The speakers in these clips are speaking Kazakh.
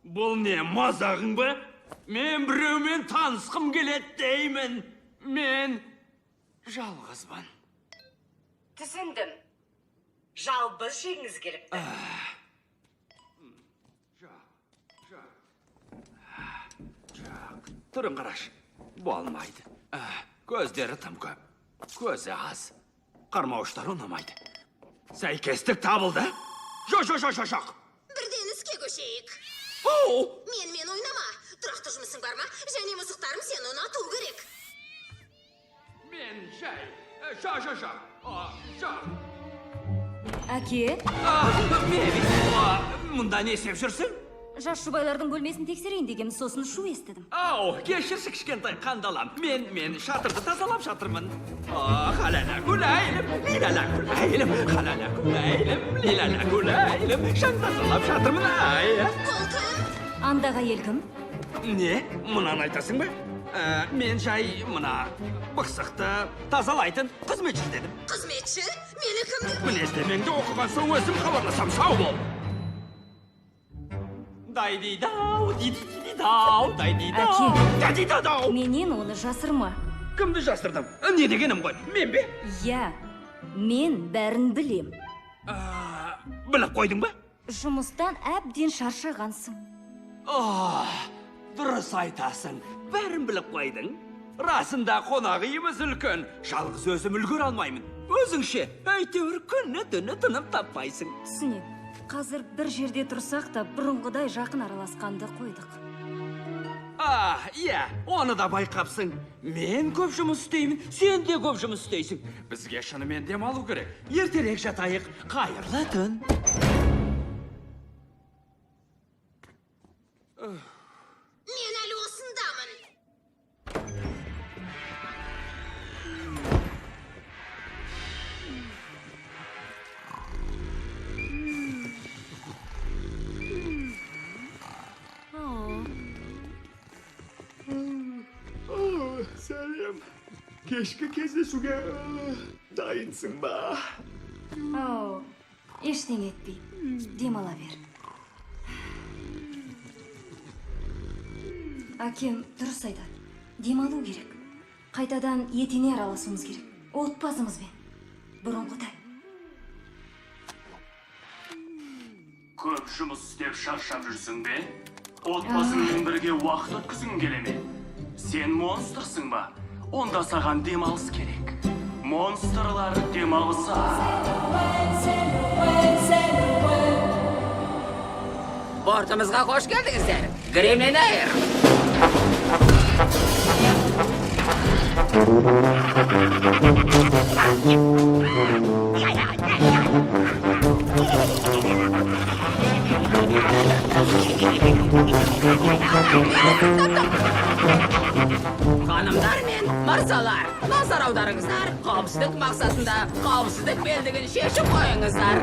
Бұл не, мазағың ба? Мен біреумен танысқым келеді деймін. Мен жалғызбын. Түсіндім. Жалбыз жеңіз келіпті. Жоқ, түрін қараш. Болмайды. Көздері тым көп. Көзі аз. Қармауыштар ұнамайды. Сәйкестік табылды? Жоқ. Бірден іске көшейік. Мен ойнама. Тұрақты жұмысың бар ма? Және мысықтарым сені ұнату керек. Мен жай. Әке, Мұнда не істеп жүрсің? жас жұбайлардың бөлмесін тексерейін деген сосын шу естідім. Кешірші кішкентай қандалам. Мен шатырды тазалап жатырмын. Халала күләйлім, лилала күләйлім, халала күләйлім, лилала күләйлім. Шаң тазалап жатырмын. Ол кім? Андағы ел кім? Не? Мұнан айтасың ба? Мен жай мұна бықсықты тазалайтын қызметші дедім. Қызметші? Мені кімді? Мінездемеңді оқыған соң өзім хабарласам, сау бол. Дайдидау, дидидидау, дайдидау, дайдидау. Менен оны жасырма. Кімді жасырдым? Не дегенім ғой? Мен бе? Я, мен бәрін білем. Біліп қойдың ба? Жұмыстан әбден шаршағансың. Дұрыс айтасың. Бәрін біліп қойдың. Расында қонағымыз үлкен. Жалғыз өзім үлгер алмаймын. Өзіңше, әйтеуір күні түні тыным таппайсың. Түсінем. Қазір бір жерде тұрсақ та бұрынғыдай жақын араласқанды қойдық. Иә, оны да байқапсың. Мен көп жұмыс істеймін, сен де көп жұмыс істейсің. Бізге шынымен демалу керек. Ертерек жатайық. Қайырлы түн. Мен әлі осындамын. Сәлем. Кешкі кездесуге дайынсың ба? Ештеңе етпей. Демала бер. Әкем дұрыс айтады. Демалу керек. Қайтадан етене араласуымыз керек. Отбасымызбен. Бұрынғыдай. Көп жұмыс істеп шаршап жүрсің бе? Отбасыңмен бірге уақыт өткізгің келе ме? Сен монстрсың ба? Онда саған демалыс керек. Монстрлар демалыса. Бортымызға қош келдіңіздер. Гремлин Эйр. Ханымдар мен мырзалар, назар аударыңыздар. Қауіпсіздік мақсатында қауіпсіздік белдігін шешіп қойыңыздар.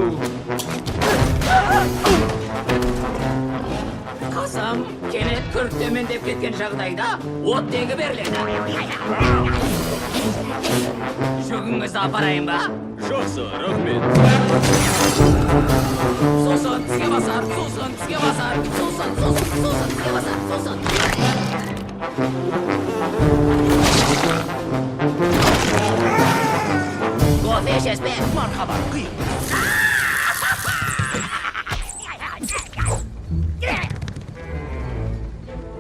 Қасым, кенет күрт төмендеп кеткен жағдайда оттегі беріледі. Жүгіңізді апарайын ба? Жақсы, рахмет. Сосын тізге басар, сосын тізге басар, сосын тізге басар, сосын. Кофе ішесіз бе? Мархаба, қи.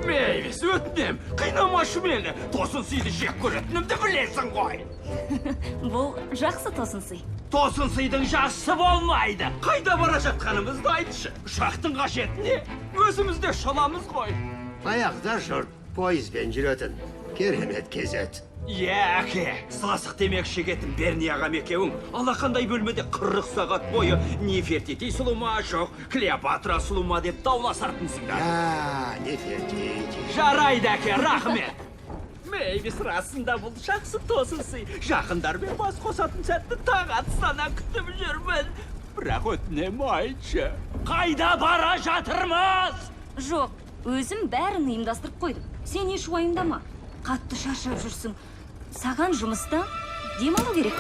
Мейвис, өтінем, қинамашы мені. Тосын сыйды жек көретінімді білесің ғой. Бұл жақсы тосын сый. Тосын сыйдың жақсы болмайды. Қайда бара жатқанымызды айтшы. Ұшақтың қажеті не? Өзімізде шаламыз ғой. Аяқта жұрт пойызбен жүретін. Керемет кезет. Әке, сыласық демек шегетін Берни ағам екеуің. Алақандай бөлмеде 40 сағат бойы Нефертити сұлыма жоқ, Клеопатра сұлыма деп дауласартынсыңдар. Нефертити. Жарайды, әке, рахмет. Мейвис, расында бұл жақсы тосын сый. Жақындармен бас қосатын сәтті тағат сана күтіп жүрмін. Бірақ өтінем айтшы. Қайда бара жатырмыз? Жоқ, өзім бәрін ұйымдастырып қойдым. Сен еш уайымдама. Қатты шаршап жүрсің. Саған жұмыстан демалу керек.